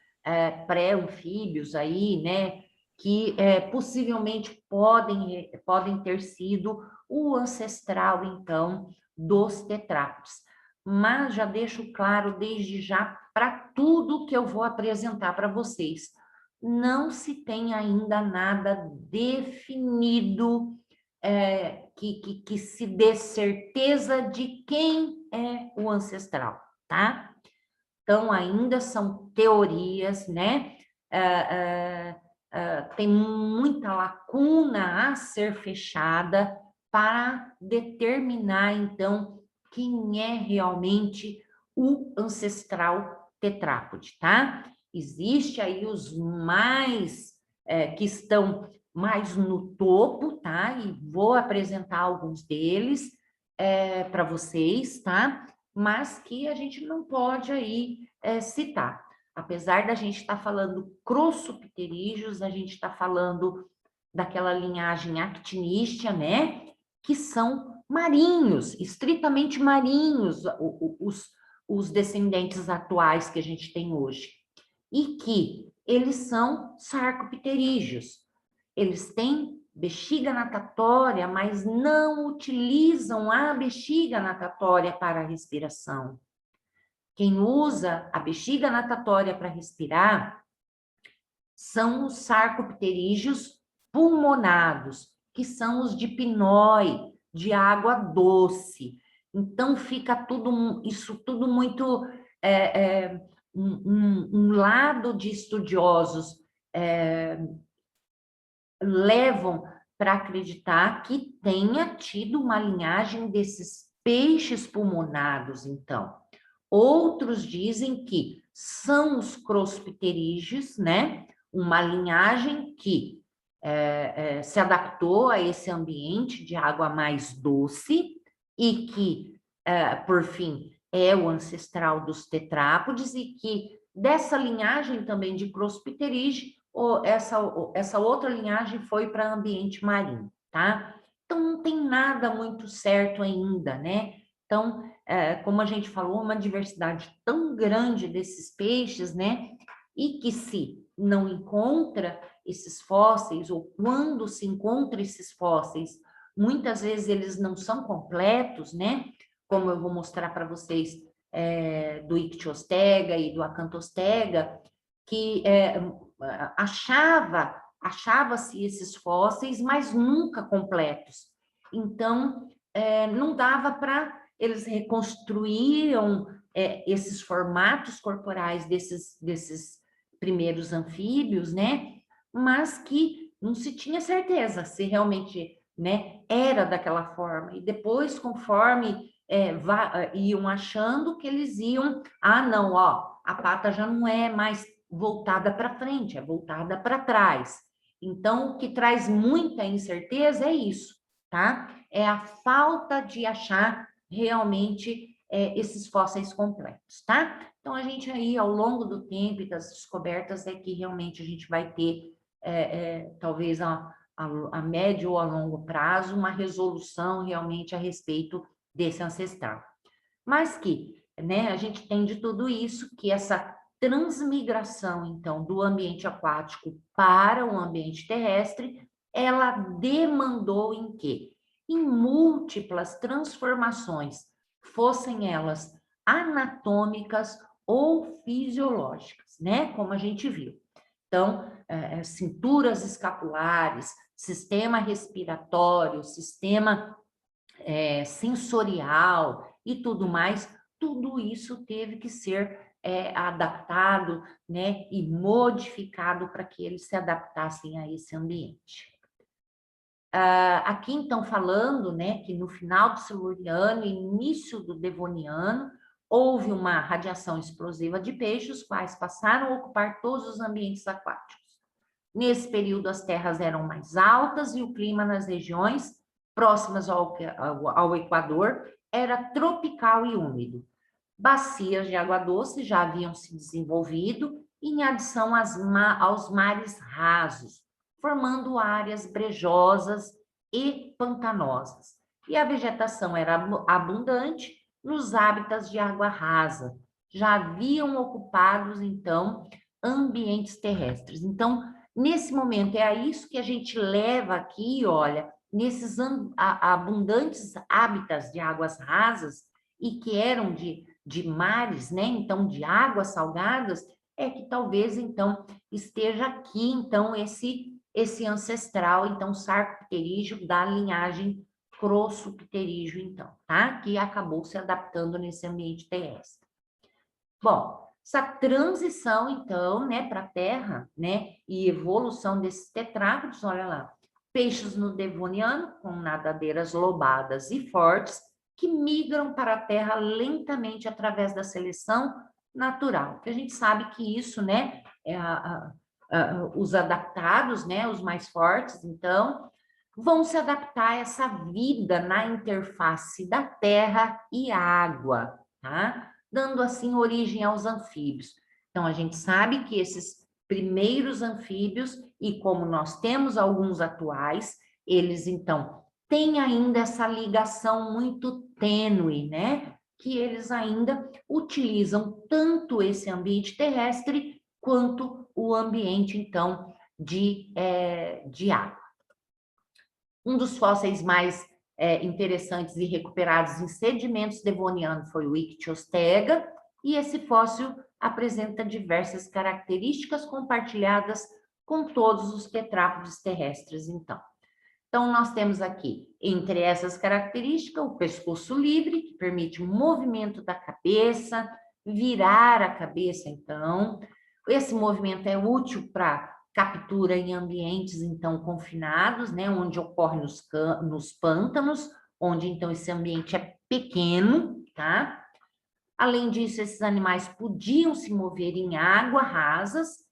pré-anfíbios aí, né, que possivelmente podem ter sido o ancestral, então, dos tetrápodes. Mas já deixo claro desde já para tudo que eu vou apresentar para vocês. Não se tem ainda nada definido que se dê certeza de quem é o ancestral, tá? Então, ainda são teorias, né? Tem muita lacuna a ser fechada para determinar, então, quem é realmente o ancestral tetrápode, tá? Existe aí os mais, que estão mais no topo, tá? E vou apresentar alguns deles para vocês, tá? Mas que a gente não pode aí citar. Apesar da gente estar falando crossopterídeos, a gente está falando daquela linhagem actinístea, né? Que são marinhos, estritamente marinhos, os descendentes atuais que a gente tem hoje. E que eles são sarcopterídeos. Eles têm bexiga natatória, mas não utilizam a bexiga natatória para a respiração. Quem usa a bexiga natatória para respirar são os sarcopterídeos pulmonados, que são os dipnoi, de água doce. Então, fica isso tudo muito... um lado de estudiosos levam para acreditar que tenha tido uma linhagem desses peixes pulmonados, então. Outros dizem que são os crossopterídeos, né? Uma linhagem que se adaptou a esse ambiente de água mais doce e que, por fim, é o ancestral dos tetrápodes e que dessa linhagem também de crossopterídeo, essa outra linhagem foi para ambiente marinho, tá? Então, não tem nada muito certo ainda, né? Então, como a gente falou, uma diversidade tão grande desses peixes, né? E que se não encontra esses fósseis, ou quando se encontra esses fósseis, muitas vezes eles não são completos, né? Como eu vou mostrar para vocês do Ictiostega e do Acantostega, que achava-se esses fósseis, mas nunca completos. Então, não dava para... Eles reconstruíam esses formatos corporais desses primeiros anfíbios, né? Mas que não se tinha certeza se realmente, né, era daquela forma. E depois, conforme iam achando que eles iam... Ah, não, ó, a pata já não é mais voltada para frente, é voltada para trás. Então, o que traz muita incerteza é isso, tá? É a falta de achar realmente esses fósseis completos, tá? Então, a gente aí, ao longo do tempo e das descobertas, é que realmente a gente vai ter, talvez a médio ou a longo prazo, uma resolução realmente a respeito desse ancestral. Mas que, né, a gente tem de tudo isso, que essa transmigração, então, do ambiente aquático para o ambiente terrestre, ela demandou em quê? Em múltiplas transformações, fossem elas anatômicas ou fisiológicas, né? Como a gente viu. Então, cinturas escapulares, sistema respiratório, sistema sensorial e tudo mais, tudo isso teve que ser adaptado, né, e modificado para que eles se adaptassem a esse ambiente. Aqui, então, falando, né, que no final do Siluriano e início do Devoniano, houve uma radiação explosiva de peixes, os quais passaram a ocupar todos os ambientes aquáticos. Nesse período, as terras eram mais altas e o clima nas regiões próximas ao Equador era tropical e úmido. Bacias de água doce já haviam se desenvolvido em adição aos mares rasos, formando áreas brejosas e pantanosas. E a vegetação era abundante nos hábitats de água rasa. Já haviam ocupados, então, ambientes terrestres. Então, nesse momento, é a isso que a gente leva aqui, olha, nesses abundantes hábitats de águas rasas e que eram de mares, né? Então, de águas salgadas, é que talvez, então, esteja aqui, então, esse ancestral, então, sarcopterígio da linhagem crossopterígio, então, tá? Que acabou se adaptando nesse ambiente terrestre. Bom, essa transição, então, né, para a Terra, né, e evolução desses tetrápodes, olha lá, peixes no Devoniano, com nadadeiras lobadas e fortes, que migram para a Terra lentamente através da seleção natural. Porque a gente sabe que isso, né, é os adaptados, né, os mais fortes, então, vão se adaptar a essa vida na interface da terra e água, tá? Dando assim origem aos anfíbios. Então, a gente sabe que esses primeiros anfíbios, e como nós temos alguns atuais, eles então têm ainda essa ligação muito tênue, né? Que eles ainda utilizam tanto esse ambiente terrestre quanto o ambiente, então, de água. Um dos fósseis mais interessantes e recuperados em sedimentos devonianos foi o Ictiostega, e esse fóssil apresenta diversas características compartilhadas com todos os tetrápodes terrestres, então. Então, nós temos aqui, entre essas características, o pescoço livre, que permite o movimento da cabeça, virar a cabeça, então. Esse movimento é útil para captura em ambientes, então, confinados, né, onde ocorre nos pântanos, onde, então, esse ambiente é pequeno, tá? Além disso, esses animais podiam se mover em água rasas,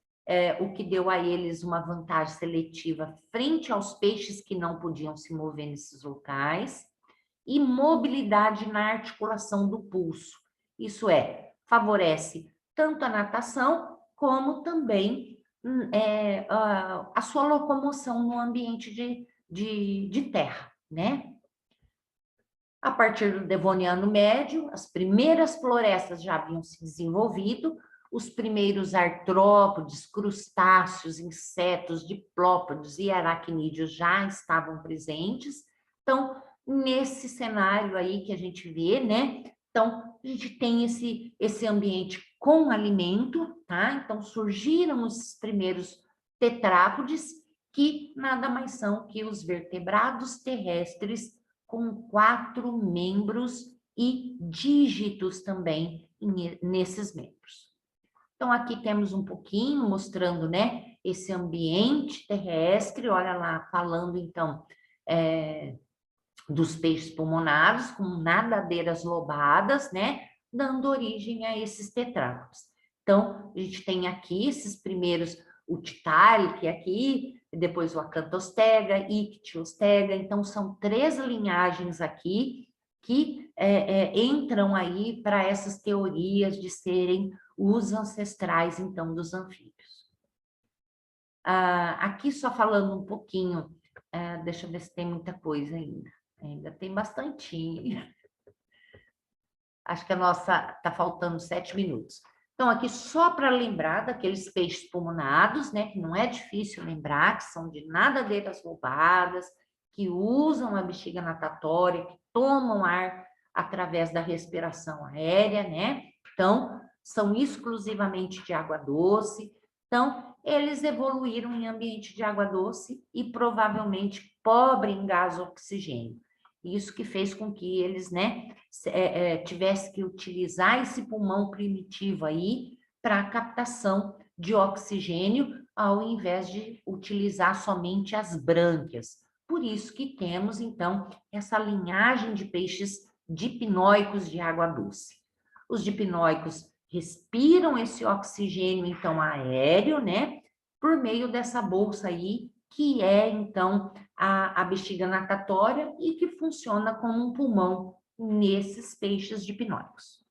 o que deu a eles uma vantagem seletiva frente aos peixes que não podiam se mover nesses locais, e mobilidade na articulação do pulso. Isso favorece tanto a natação, como também a sua locomoção no ambiente de terra, né? A partir do Devoniano Médio, as primeiras florestas já haviam se desenvolvido, os primeiros artrópodes, crustáceos, insetos, diplópodes e aracnídeos já estavam presentes. Então, nesse cenário aí que a gente vê, né? Então, a gente tem esse ambiente com alimento, tá? Então, surgiram os primeiros tetrápodes, que nada mais são que os vertebrados terrestres com 4 membros e dígitos também nesses membros. Então, aqui temos um pouquinho mostrando, né, esse ambiente terrestre, olha lá, falando, então, dos peixes pulmonares, com nadadeiras lobadas, né, dando origem a esses tetrápodes. Então, a gente tem aqui esses primeiros, o Titale, que é aqui, depois o Acanthostega, Ictiostega, então são 3 linhagens aqui que entram aí para essas teorias de serem os ancestrais, então, dos anfíbios. Aqui só falando um pouquinho, deixa eu ver se tem muita coisa ainda. Ainda tem bastante. Acho que a nossa está faltando 7 minutos. Então, aqui só para lembrar daqueles peixes pulmonados, né? Que não é difícil lembrar, que são de nadadeiras lobadas, que usam a bexiga natatória, que tomam ar através da respiração aérea, né? Então, são exclusivamente de água doce. Então, eles evoluíram em ambiente de água doce e provavelmente pobre em gás oxigênio. Isso que fez com que eles, né, tivessem que utilizar esse pulmão primitivo aí para a captação de oxigênio, ao invés de utilizar somente as brânquias. Por isso que temos, então, essa linhagem de peixes dipnóicos de água doce. Os dipnóicos respiram esse oxigênio, então, aéreo, né, por meio dessa bolsa aí, que é, então, a bexiga natatória e que funciona como um pulmão nesses peixes dipnóicos.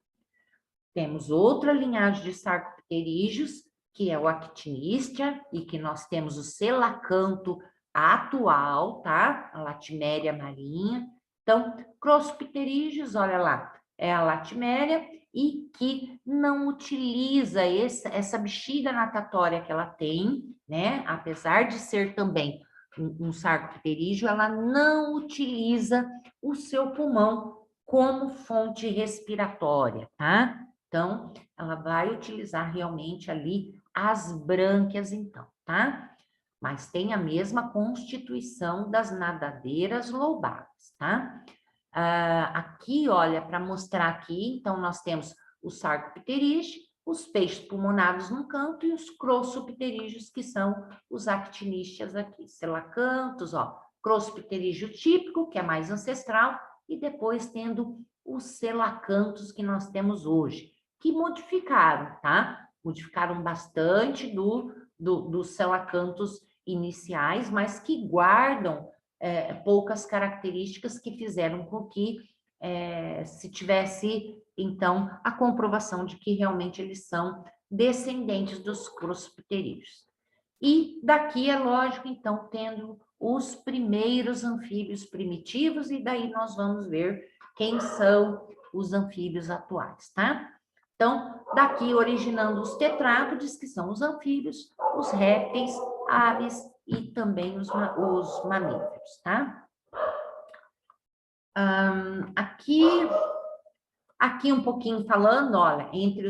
Temos outra linhagem de sarcopterídeos, que é o Actinistia, e que nós temos o selacanto atual, tá? A Latiméria marinha. Então, crossopterídeos, olha lá, é a latiméria, e que não utiliza essa bexiga natatória que ela tem, né? Apesar de ser também um sarcopterígio, ela não utiliza o seu pulmão como fonte respiratória, tá? Então, ela vai utilizar realmente ali as brânquias, então, tá? Mas tem a mesma constituição das nadadeiras lobadas, tá? Aqui, olha, para mostrar aqui, então, nós temos o sarcopterígio, os peixes pulmonados num canto e os crossopterígios, que são os actinistas aqui. Selacanthus, ó, crossopterígio típico, que é mais ancestral, e depois tendo os selacanthus que nós temos hoje, que modificaram, tá? Modificaram bastante dos selacanthus iniciais, mas que guardam poucas características que fizeram com que se tivesse, então, a comprovação de que realmente eles são descendentes dos crossopterídeos. E daqui é lógico, então, tendo os primeiros anfíbios primitivos, e daí nós vamos ver quem são os anfíbios atuais, tá? Então, daqui originando os tetrápodes, que são os anfíbios, os répteis, aves e também os mamíferos, tá? Aqui um pouquinho falando, olha, entre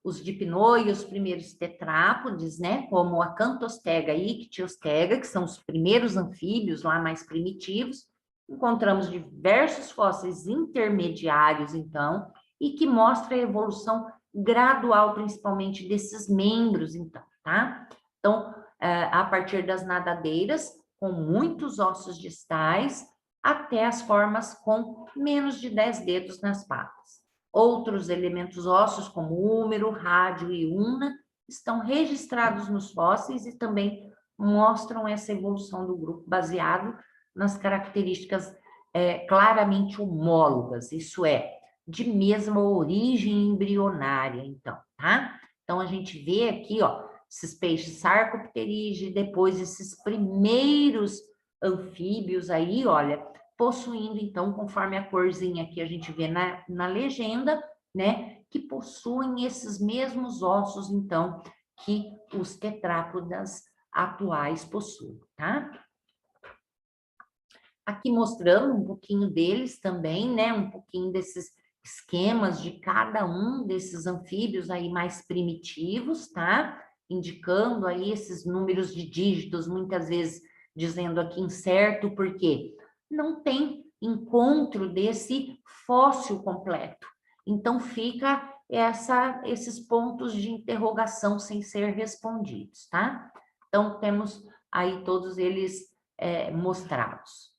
os dipnoi e os primeiros tetrápodes, né, como a Cantostega e Ictiostega, que são os primeiros anfíbios lá mais primitivos, encontramos diversos fósseis intermediários, então, e que mostra a evolução gradual, principalmente desses membros, então, tá? Então, a partir das nadadeiras, com muitos ossos distais, até as formas com menos de 10 dedos nas patas. Outros elementos ósseos, como úmero, rádio e una, estão registrados nos fósseis e também mostram essa evolução do grupo baseado nas características claramente homólogas, isso é, de mesma origem embrionária, então, tá? Então, a gente vê aqui, ó, esses peixes sarcopterídeos, depois esses primeiros anfíbios aí, olha, possuindo, então, conforme a corzinha que a gente vê na legenda, né, que possuem esses mesmos ossos, então, que os tetrápodas atuais possuem, tá? Aqui mostrando um pouquinho deles também, né, um pouquinho desses esquemas de cada um desses anfíbios aí mais primitivos, tá? Indicando aí esses números de dígitos, muitas vezes dizendo aqui incerto, porque não tem encontro desse fóssil completo. Então, fica esses pontos de interrogação sem ser respondidos, tá? Então, temos aí todos eles mostrados.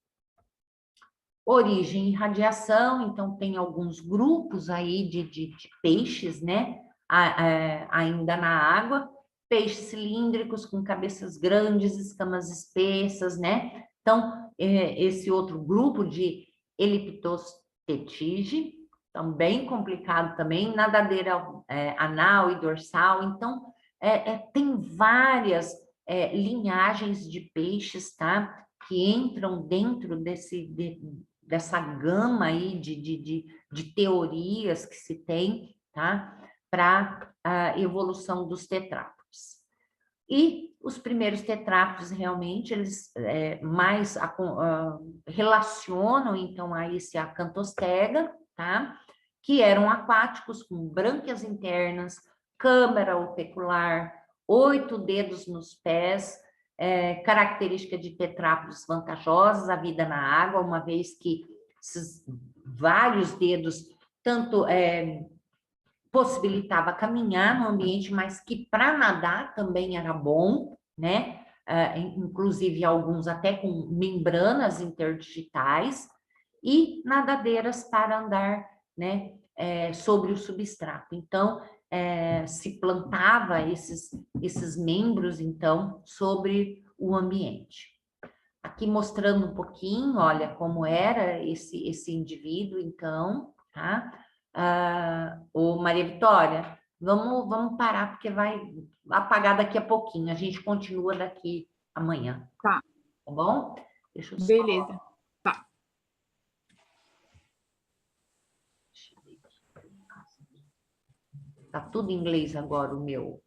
Origem e radiação, então, tem alguns grupos aí de peixes, né? Ainda na água, peixes cilíndricos com cabeças grandes, escamas espessas, né? Então, esse outro grupo de Elliptostetige, então bem complicado também, nadadeira anal e dorsal. Então, tem várias linhagens de peixes, tá? Que entram dentro dessa gama aí de teorias que se tem, tá? Para a evolução dos tetrápodes. E os primeiros tetrápodes, realmente, eles mais relacionam, então, a esse Acantostega, tá? Que eram aquáticos, com brânquias internas, câmara orbicular, 8 dedos nos pés, característica de tetrápodes vantajosas, a vida na água, uma vez que esses vários dedos, tanto possibilitava caminhar no ambiente, mas que para nadar também era bom, né? Inclusive alguns até com membranas interdigitais, e nadadeiras para andar, né, sobre o substrato. Então, se plantava esses membros, então, sobre o ambiente. Aqui mostrando um pouquinho, olha, como era esse indivíduo, então, tá? Ô Maria Vitória, vamos parar, porque vai apagar daqui a pouquinho. A gente continua daqui amanhã. Tá. Tá bom? Deixa eu só... Beleza. Tá. Deixa eu ver aqui. Tá tudo em inglês agora, o meu.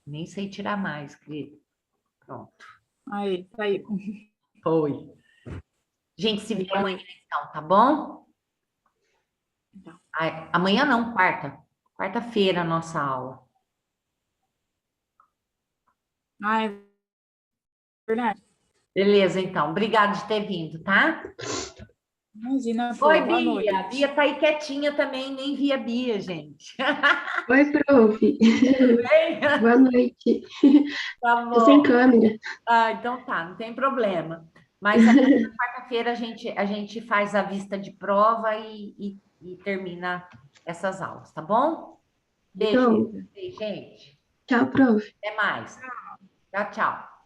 Nem sei tirar mais, querido. Pronto. Aí, saiu. Foi. Gente, se vê Boa amanhã, noite. então, tá bom? Então. Ai, amanhã não, quarta. Quarta-feira, a nossa aula. Ah, é verdade. Beleza, então. Obrigada de ter vindo, tá? Imagina, Oi, Flor. Boa Bia. A Bia noite. tá aí quietinha também, nem vi a Bia, gente. Oi, prof. Bem? Boa noite. Tá Tô sem bom. câmera. Ah, então tá, não tem problema. Mas aí, na quarta-feira a gente faz a vista de prova e termina essas aulas, tá bom? Beijo, Então, Beleza. gente. tchau, prof. Até mais. Tchau, tchau.